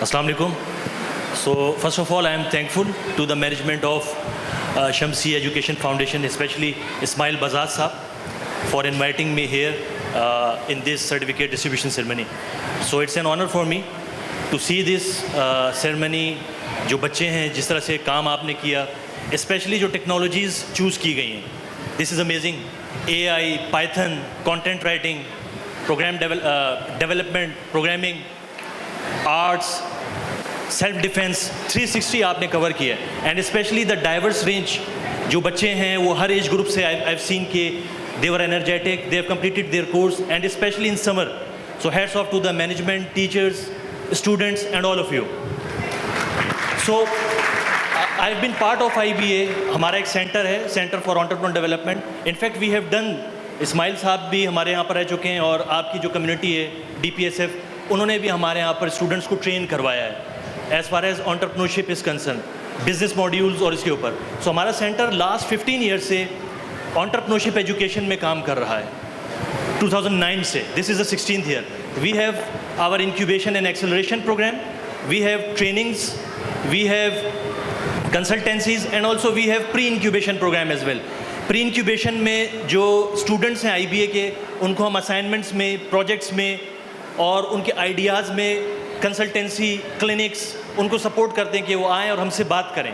Assalamu alaikum. So first of all, I am thankful to the management of Shamsi Education Foundation, especially Ismail Bazaz Sahab, for inviting me here in this certificate distribution ceremony. So it's an honor for me to see this ceremony. جو بچے ہیں جس طرح سے کام آپ نے کیا, especially جو ٹیکنالوجیز چوز کی گئی ہیں, this is amazing. A I, Python, content writing, program development, programming, arts, self defence, 360 آپ نے کور کیا ہے. And especially the diverse range جو بچے ہیں وہ ہر ایج گروپ سے آئی ہیو سین کہ they were energetic, they have completed their course, and especially in summer. So hats off to the management, teachers, students and all of you. So, I've been part of IBA. ہمارا ایک centre ہے, centre for entrepreneur development. In fact we have done, Ismail صاحب بھی ہمارے یہاں پر رہ چکے ہیں, اور آپ کی جو کمیونٹی ہے DPSF, انہوں نے بھی ہمارے یہاں پر اسٹوڈنٹس کو ٹرین کروایا ہے as far as entrepreneurship is concern, business modules اور اس کے اوپر. سو ہمارا سینٹر لاسٹ 15 ایئر سے انٹرپرینورشپ ایجوکیشن میں کام کر رہا ہے, 2009 سے. This is the 16th year. We have our incubation and acceleration programme, we have trainings, we have consultancies, and also we have pre-incubation program as well. pre-incubation میں جو students ہیں IBA کے, ان کو ہم اسائنمنٹس میں, پروجیکٹس میں اور ان کے آئیڈیاز میں, کنسلٹنسی, کلینکس, ان کو سپورٹ کرتے ہیں کہ وہ آئیں اور ہم سے بات کریں.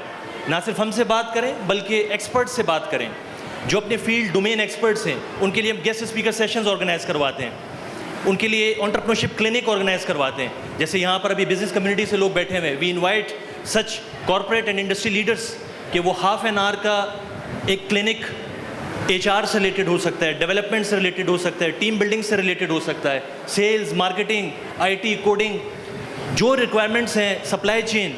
نہ صرف ہم سے بات کریں بلکہ ایکسپرٹ سے بات کریں, جو اپنے فیلڈ ڈومین ایکسپرٹس ہیں. ان کے لیے ہم گیسٹ اسپیکر سیشنز آرگنائز کرواتے ہیں, ان کے لیے انٹرپرینورشپ کلینک آرگنائز کرواتے ہیں. جیسے یہاں پر ابھی بزنس کمیونٹی سے لوگ بیٹھے ہوئے ہیں, we invite such corporate and industry leaders کہ وہ ہاف این آور کا ایک کلینک HR سے ریلیٹڈ ہو سکتا ہے, ڈیولپمنٹ سے ریلیٹڈ ہو سکتا ہے, ٹیم بلڈنگ سے ریلیٹڈ ہو سکتا ہے, سیلز, مارکیٹنگ, IT, کوڈنگ, جو ریکوائرمنٹس ہیں, سپلائی چین,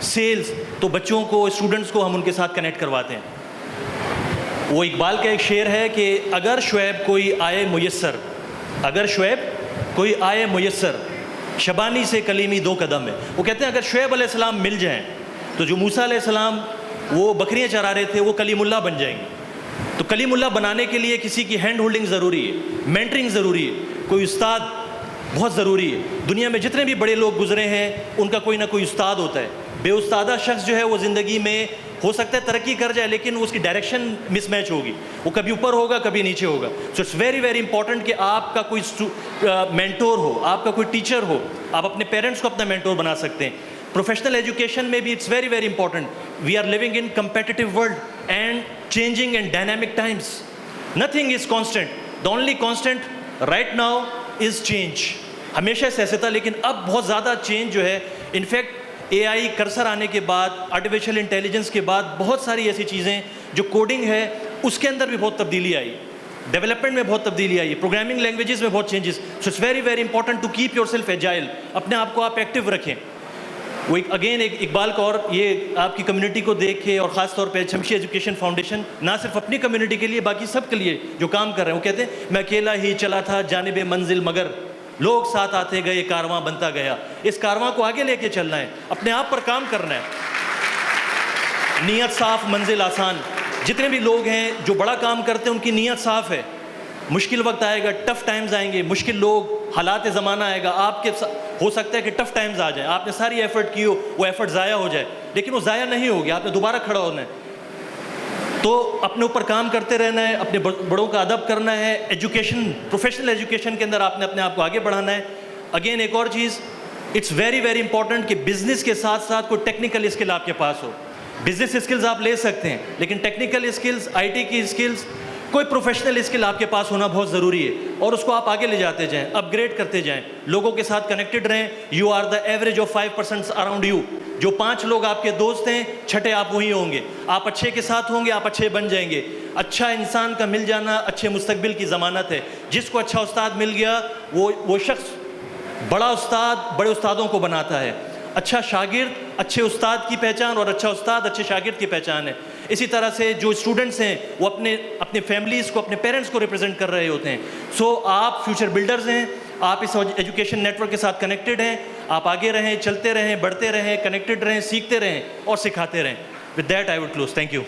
سیلز. تو بچوں کو, اسٹوڈنٹس کو ہم ان کے ساتھ کنیکٹ کرواتے ہیں. وہ اقبال کا ایک شعر ہے کہ اگر شعیب کوئی آئے میسر, اگر شعیب کوئی آئے میسر, شبانی سے کلیمی 2 قدم ہے. وہ کہتے ہیں اگر شعیب علیہ السلام مل جائیں تو جو موسیٰ علیہ السلام وہ بکریاں چرا رہے تھے وہ کلیم اللہ بن جائیں گے. تو کلیم اللہ بنانے کے لیے کسی کی ہینڈ ہولڈنگ ضروری ہے, مینٹرنگ ضروری ہے, کوئی استاد بہت ضروری ہے. دنیا میں جتنے بھی بڑے لوگ گزرے ہیں ان کا کوئی نہ کوئی استاد ہوتا ہے. بے استادہ شخص جو ہے وہ زندگی میں ہو سکتا ہے ترقی کر جائے لیکن اس کی ڈائریکشن مس میچ ہوگی, وہ کبھی اوپر ہوگا کبھی نیچے ہوگا. So it's very very important کہ آپ کا کوئی مینٹور ہو, آپ کا کوئی ٹیچر ہو. آپ اپنے پیرنٹس کو اپنا مینٹور بنا سکتے ہیں. پروفیشنل ایجوکیشن میں بھی it's very very important. We are living in competitive world and changing and dynamic times. Nothing is constant. The only constant right now is change. ہمیشہ سے ایسے تھا لیکن اب بہت زیادہ چینج جو ہے. انفیکٹ AI کرسر آنے کے بعد, آرٹیفیشیل انٹیلیجنس کے بعد بہت ساری ایسی چیزیں جو کوڈنگ ہے اس کے اندر بھی بہت تبدیلی آئی, ڈیولپمنٹ میں بہت تبدیلی آئی, پروگرامنگ لینگویجز میں بہت changes. So it's very very important to keep yourself agile. اپنے آپ کو آپ ایکٹیو رکھیں. وہ اگین ایک اقبال کا, اور یہ آپ کی کمیونٹی کو دیکھ کے, اور خاص طور پہ شمسی ایجوکیشن فاؤنڈیشن نہ صرف اپنی کمیونٹی کے لیے باقی سب کے لیے جو کام کر رہے ہیں, وہ کہتے ہیں میں اکیلا ہی چلا تھا جانب منزل مگر لوگ ساتھ آتے گئے, کارواں بنتا گیا. اس کارواں کو آگے لے کے چلنا ہے, اپنے آپ پر کام کرنا ہے. نیت صاف منزل آسان. جتنے بھی لوگ ہیں جو بڑا کام کرتے ہیں ان کی نیت صاف ہے. مشکل وقت آئے گا, ٹف ٹائمز آئیں گے, مشکل لوگ, حالات زمانہ آئے گا, آپ کے ہو سکتا ہے کہ ٹف ٹائمز آ جائیں, آپ نے ساری ایفرٹ کی ہو, وہ ایفرٹ ضائع ہو جائے, لیکن وہ ضائع نہیں ہوگی, آپ نے دوبارہ کھڑا ہونا ہے. تو اپنے اوپر کام کرتے رہنا ہے, اپنے بڑوں کا ادب کرنا ہے. ایجوکیشن, پروفیشنل ایجوکیشن کے اندر آپ نے اپنے آپ کو آگے بڑھانا ہے. اگین ایک اور چیز, اٹس ویری ویری امپورٹنٹ کہ بزنس کے ساتھ ساتھ کوئی ٹیکنیکل اسکل آپ کے پاس ہو. بزنس اسکلز آپ لے سکتے ہیں لیکن ٹیکنیکل اسکلز, IT کی اسکلز, کوئی پروفیشنل اسکل آپ کے پاس ہونا بہت ضروری ہے, اور اس کو آپ آگے لے جاتے جائیں, اپ گریڈ کرتے جائیں, لوگوں کے ساتھ کنیکٹڈ رہیں. You are the average of 5% around you. جو 5 لوگ آپ کے دوست ہیں, 6 آپ وہی ہوں گے. آپ اچھے کے ساتھ ہوں گے, آپ اچھے بن جائیں گے. اچھا انسان کا مل جانا اچھے مستقبل کی ضمانت ہے. جس کو اچھا استاد مل گیا وہ شخص بڑا استاد بڑے استادوں کو بناتا ہے. اچھا شاگرد اچھے استاد کی پہچان, اور اچھا استاد اچھے شاگرد کی پہچان ہے. اسی طرح سے جو اسٹوڈنٹس ہیں وہ اپنے فیملیز کو, اپنے پیرنٹس کو ریپرزینٹ کر رہے ہوتے ہیں. سو آپ فیوچر بلڈرز ہیں, آپ اس ایجوکیشن نیٹ ورک کے ساتھ کنیکٹڈ ہیں. آپ آگے رہیں, چلتے رہیں, بڑھتے رہیں, کنیکٹڈ رہیں, سیکھتے رہیں اور سکھاتے رہیں. With that I would close. Thank you.